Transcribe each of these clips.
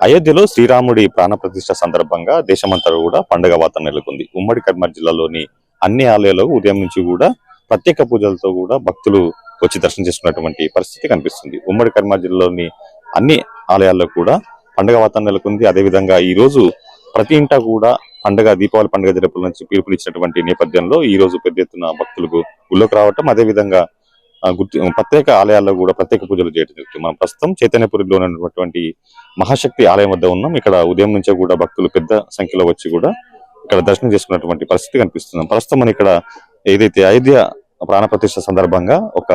అయోధ్యలో శ్రీరాముడి ప్రాణప్రతిష్ఠ సందర్భంగా దేశమంతా కూడా పండుగ వాతావరణం నెలకొంది. ఉమ్మడి కర్నూలు జిల్లాలోని అన్ని ఆలయాలు ఉదయం నుంచి కూడా ప్రత్యేక పూజలతో కూడా భక్తులు వచ్చి దర్శనం చేసుకున్నటువంటి పరిస్థితి కనిపిస్తుంది. ఉమ్మడి కర్నూలు జిల్లాలోని అన్ని ఆలయాల్లో కూడా పండుగ వాతావరణం నెలకొంది. అదేవిధంగా ఈ రోజు ప్రతి ఇంటా కూడా దీపావళి పండుగ జరుపుల నుంచి పిలుపునిచ్చినటువంటి నేపథ్యంలో ఈ రోజు పెద్ద ఎత్తున భక్తులకు గుళ్ళకు రావటం, అదేవిధంగా ప్రత్యేక ఆలయాల్లో కూడా ప్రత్యేక పూజలు చేయడం జరుగుతుంది. మనం ప్రస్తుతం చైతన్యపురిలో ఉన్నటువంటి మహాశక్తి ఆలయం వద్ద ఉన్నాం. ఇక్కడ ఉదయం నుంచే కూడా భక్తులు పెద్ద సంఖ్యలో వచ్చి కూడా ఇక్కడ దర్శనం చేసుకున్నటువంటి పరిస్థితి కనిపిస్తుంది. ప్రస్తుతం మనం ఇక్కడ ఏదైతే అయోధ్య ప్రాణప్రతిష్ఠ సందర్భంగా ఒక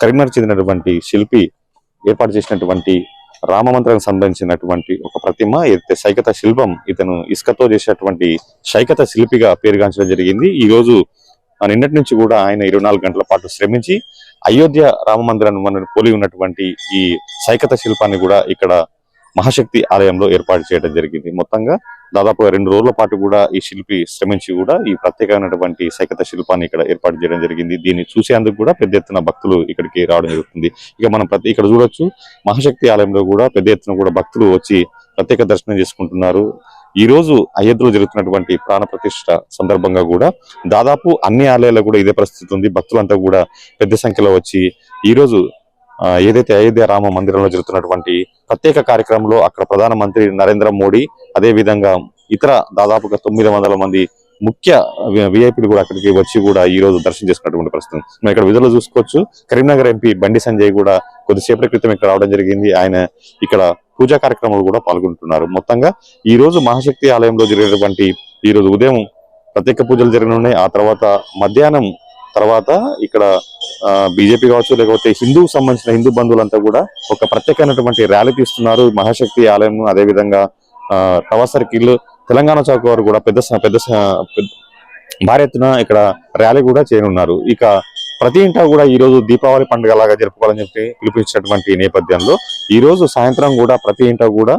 కరీంనగర్ చెందినటువంటి శిల్పి ఏర్పాటు చేసినటువంటి రామ మంత్రానికి సంబంధించినటువంటి ఒక ప్రతిమ, ఏదైతే శైకత శిల్పం, ఇతను ఇసుకతో చేసేటువంటి శైకత శిల్పిగా పేరుగాంచడం జరిగింది. ఈ రోజు నిన్నటి నుంచి కూడా ఆయన 24 గంటల పాటు శ్రమించి అయోధ్య రామ మందిరాన్ని మనం పోలి ఉన్నటువంటి ఈ శైకత శిల్పాన్ని కూడా ఇక్కడ మహాశక్తి ఆలయంలో ఏర్పాటు చేయడం జరిగింది. మొత్తంగా దాదాపుగా 2 రోజుల పాటు కూడా ఈ శిల్పి శ్రమించి కూడా ఈ ప్రత్యేకమైనటువంటి శైకత శిల్పాన్ని ఇక్కడ ఏర్పాటు చేయడం జరిగింది. దీన్ని చూసేందుకు కూడా పెద్ద ఎత్తున భక్తులు ఇక్కడికి రావడం జరుగుతుంది. ఇక మనం ఇక్కడ చూడొచ్చు, మహాశక్తి ఆలయంలో కూడా పెద్ద ఎత్తున కూడా భక్తులు వచ్చి ప్రత్యేక దర్శనం చేసుకుంటున్నారు. ఈ రోజు అయోధ్యలో జరుగుతున్నటువంటి ప్రాణ ప్రతిష్ఠ సందర్భంగా కూడా దాదాపు అన్ని ఆలయాల్లో కూడా ఇదే పరిస్థితి ఉంది. భక్తులంతా కూడా పెద్ద సంఖ్యలో వచ్చి ఈ రోజు ఏదైతే అయోధ్య రామ మందిరంలో జరుగుతున్నటువంటి ప్రత్యేక కార్యక్రమంలో అక్కడ ప్రధానమంత్రి నరేంద్ర మోడీ, అదే విధంగా ఇతర దాదాపుగా 900 మంది ముఖ్య విఐపీలు కూడా అక్కడికి వచ్చి కూడా ఈ రోజు దర్శనం చేసుకున్నటువంటి పరిస్థితి. మనం ఇక్కడ విధులు చూసుకోవచ్చు. కరీంనగర్ ఎంపీ బండి సంజయ్ కూడా కొద్దిసేపటి క్రితం ఇక్కడ రావడం జరిగింది. ఆయన ఇక్కడ పూజా కార్యక్రమాలు కూడా పాల్గొంటున్నారు. మొత్తంగా ఈ రోజు మహాశక్తి ఆలయంలో జరిగినటువంటి ఈ రోజు ఉదయం ప్రత్యేక పూజలు జరగనున్నాయి. ఆ తర్వాత మధ్యాహ్నం తర్వాత ఇక్కడ బీజేపీ కావచ్చు, లేకపోతే హిందూకు సంబంధించిన హిందూ బంధువులంతా కూడా ఒక ప్రత్యేకమైనటువంటి ర్యాలీ తీస్తున్నారు. మహాశక్తి ఆలయం, అదేవిధంగా టవర్ సర్కిల్, తెలంగాణ చౌక్ వారు కూడా భారీ ఎత్తున ఇక్కడ ర్యాలీ కూడా చేయనున్నారు. ఇక ప్రతి ఇంటా కూడా ఈ రోజు దీపావళి పండుగ లాగా జరుపుకోవాలని చెప్పి పిలుపునిచ్చినటువంటి నేపథ్యంలో ఈ రోజు సాయంత్రం కూడా ప్రతి ఇంటా కూడా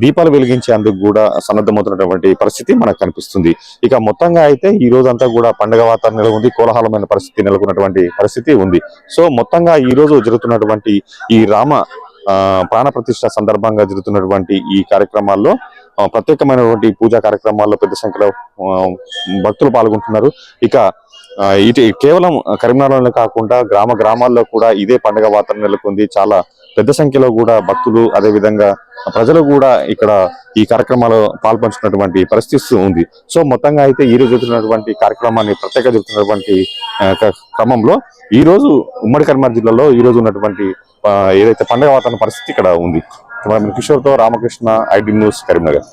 దీపాలు వెలిగించేందుకు కూడా సన్నద్ధమవుతున్నటువంటి పరిస్థితి మనకు కనిపిస్తుంది. ఇక మొత్తంగా అయితే ఈ రోజు అంతా కూడా పండుగ వాతావరణం ఉంది, కోలాహలమైన పరిస్థితి నెలకొన్నటువంటి పరిస్థితి ఉంది. సో మొత్తంగా ఈ రోజు జరుగుతున్నటువంటి ఈ రామ ప్రాణ ప్రతిష్ఠ సందర్భంగా జరుగుతున్నటువంటి ఈ కార్యక్రమాల్లో ప్రత్యేకమైనటువంటి పూజా కార్యక్రమాల్లో పెద్ద సంఖ్యలో భక్తులు పాల్గొంటున్నారు. ఇక ఇటు కేవలం కరీంనగర్లోనే కాకుండా గ్రామాల్లో కూడా ఇదే పండుగ వాతావరణం నెలకొంది. చాలా పెద్ద సంఖ్యలో కూడా భక్తులు, అదే విధంగా ప్రజలు కూడా ఇక్కడ ఈ కార్యక్రమాలు పాల్పంచుకున్నటువంటి పరిస్థితి ఉంది. సో మొత్తంగా అయితే ఈ రోజు జరుగుతున్నటువంటి కార్యక్రమాన్ని ప్రత్యేక జరుగుతున్నటువంటి క్రమంలో ఈ రోజు ఉమ్మడి కరీంనగర్ జిల్లాలో ఈ రోజు ఉన్నటువంటి ఏదైతే పండుగ వాతావరణ పరిస్థితి ఇక్కడ ఉంది. కిషోర్తో రామకృష్ణ, ఐడి న్యూస్, కరీంనగర్.